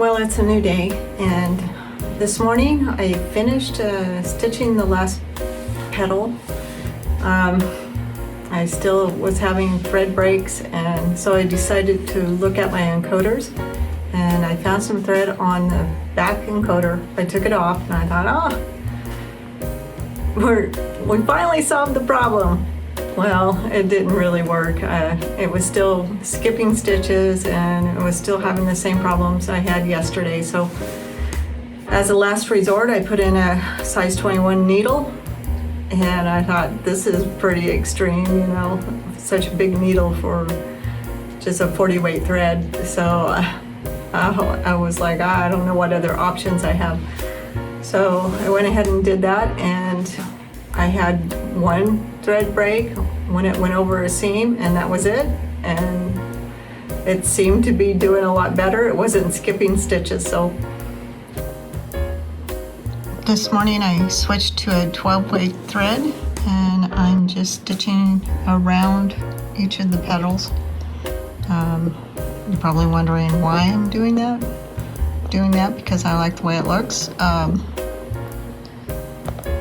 Well, it's a new day, and this morning I finished stitching the last petal. I still was having thread breaks, and so I decided to look at my encoders, and I found some thread on the back encoder. I took it off and I thought, we finally solved the problem. Well, it didn't really work. It was still skipping stitches, and it was still having the same problems I had yesterday. So as a last resort, I put in a size 21 needle, and I thought, this is pretty extreme, you know, such a big needle for just a 40 weight thread. So I was like, I don't know what other options I have. So I went ahead and did that, and I had one thread break when it went over a seam, and that was it. And it seemed to be doing a lot better. It wasn't skipping stitches. So this morning I switched to a 12 weight thread, and I'm just stitching around each of the petals. You're probably wondering why I'm doing that. Because I like the way it looks.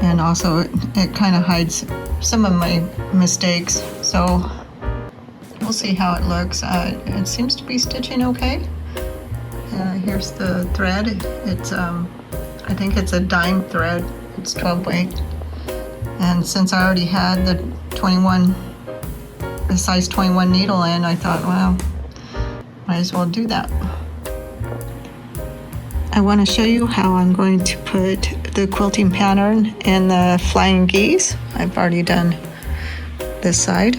And also it kind of hides some of my mistakes, so we'll see how it looks. It seems to be stitching okay. Here's the thread. It's I think it's a dime thread. It's 12 weight, and since I already had the size 21 needle in, I thought, well, might as well do that. I want to show you how I'm going to put the quilting pattern in the flying geese. I've already done this side.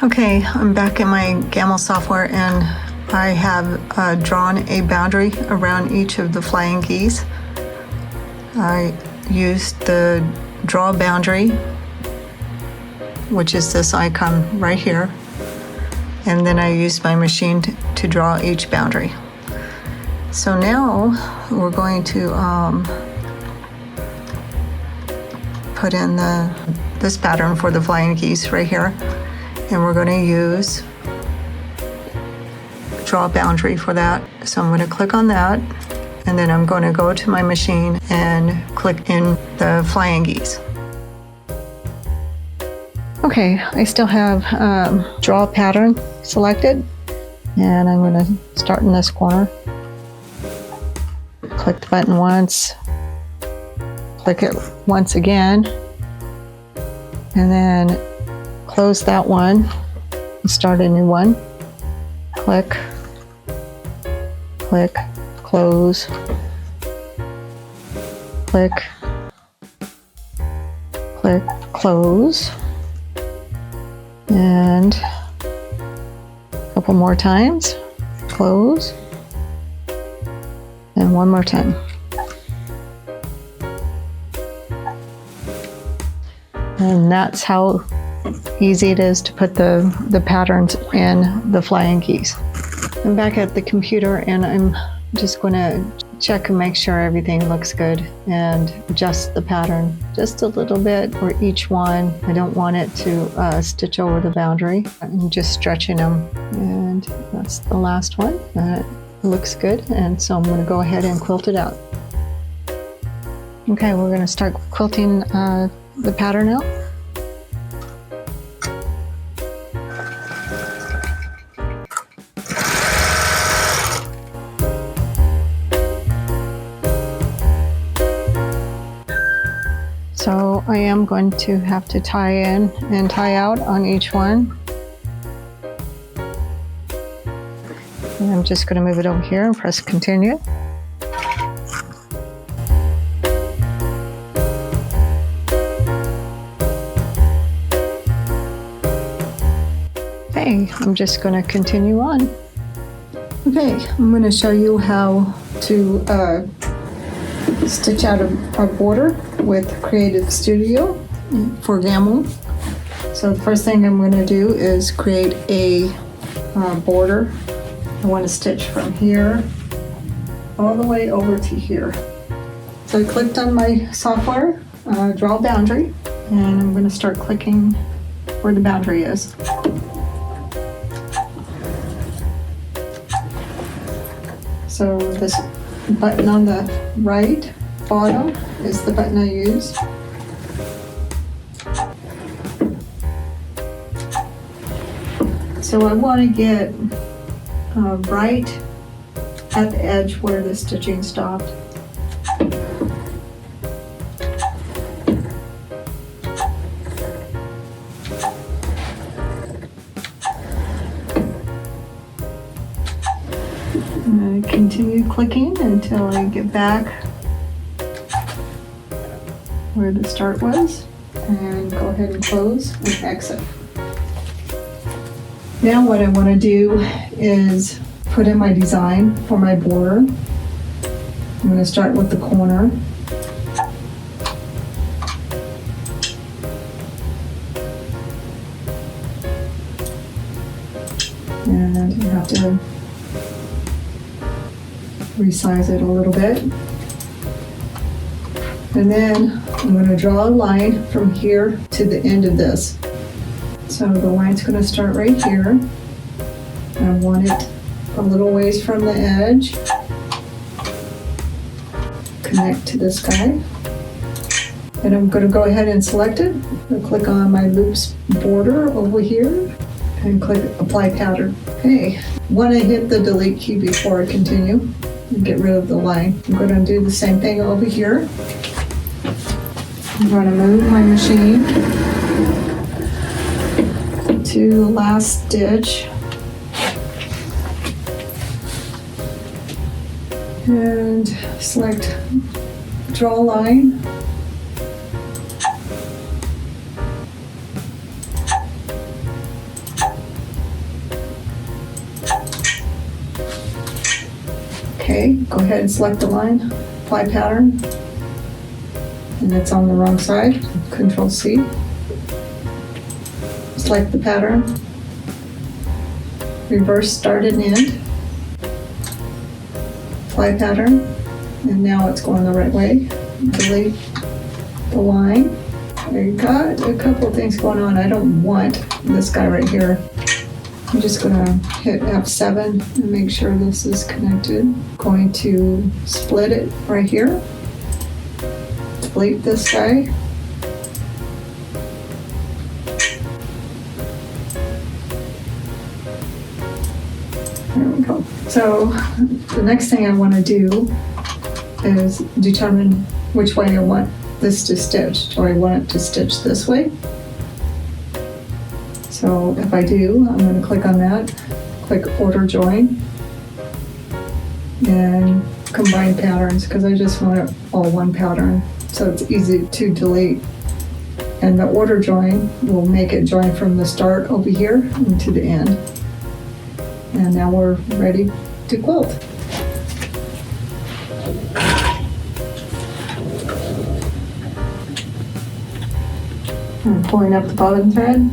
Okay, I'm back in my Gammil software, and I have drawn a boundary around each of the flying geese. I used the draw boundary, which is this icon right here, and then I used my machine to draw each boundary. So now we're going to put in this pattern for the flying geese right here, and we're going to use draw boundary for that. So I'm going to click on that, and then I'm going to go to my machine and click in the flying geese. Okay, I still have draw pattern selected, and I'm going to start in this corner. Click the button once, click it once again, and then close that one and start a new one. Click, click, close, click, click, close. And a couple more times, close, and one more time. And that's how easy it is to put the patterns in the flying geese. I'm back at the computer, and I'm just going to check and make sure everything looks good and adjust the pattern just a little bit for each one. I don't want it to stitch over the boundary. I'm just stretching them, and that's the last one. That looks good, and so I'm going to go ahead and quilt it out. Okay, we're going to start quilting the pattern out. So I am going to have to tie in and tie out on each one. And I'm just going to move it over here and press continue. Okay, I'm just going to continue on. Okay, I'm going to show you how to stitch out a border with Creative Studio for Gammill. So the first thing I'm going to do is create a border. I want to stitch from here all the way over to here. So I clicked on my software, draw boundary, and I'm going to start clicking where the boundary is. So this button on the right bottom is the button I use. So I want to get right at the edge where the stitching stopped. Continue clicking until I get back where the start was, and go ahead and close and exit. Now what I want to do is put in my design for my border. I'm going to start with the corner. And you have to resize it a little bit. And then I'm going to draw a line from here to the end of this. So the line's going to start right here. I want it a little ways from the edge. Connect to this guy. And I'm going to go ahead and select it. I'll click on my loops border over here and click apply pattern. Okay, want to hit the delete key before I continue and get rid of the line. I'm going to do the same thing over here. I'm going to move my machine to the last stitch and select draw line. Okay, go ahead and select the line, apply pattern, and it's on the wrong side. Control C. Select the pattern, reverse start and end, apply pattern, and now it's going the right way. Delete the line. I got a couple of things going on. I don't want this guy right here. I'm just going to hit F7 and make sure this is connected. Going to split it right here. Delete this guy. There we go. So the next thing I want to do is determine which way I want this to stitch. Do I want it to stitch this way? So if I do, I'm going to click on that, click order join, and combine patterns because I just want it all one pattern so it's easy to delete. And the order join will make it join from the start over here and to the end. And now we're ready to quilt. I'm pulling up the bobbin thread.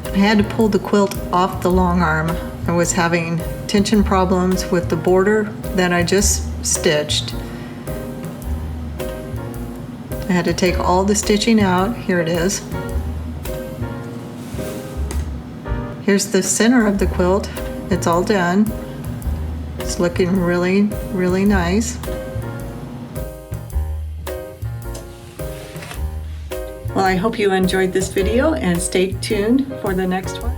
I had to pull the quilt off the long arm. I was having tension problems with the border that I just stitched. I had to take all the stitching out. Here it is. Here's the center of the quilt. It's all done. It's looking really, really nice. Well, I hope you enjoyed this video and stay tuned for the next one.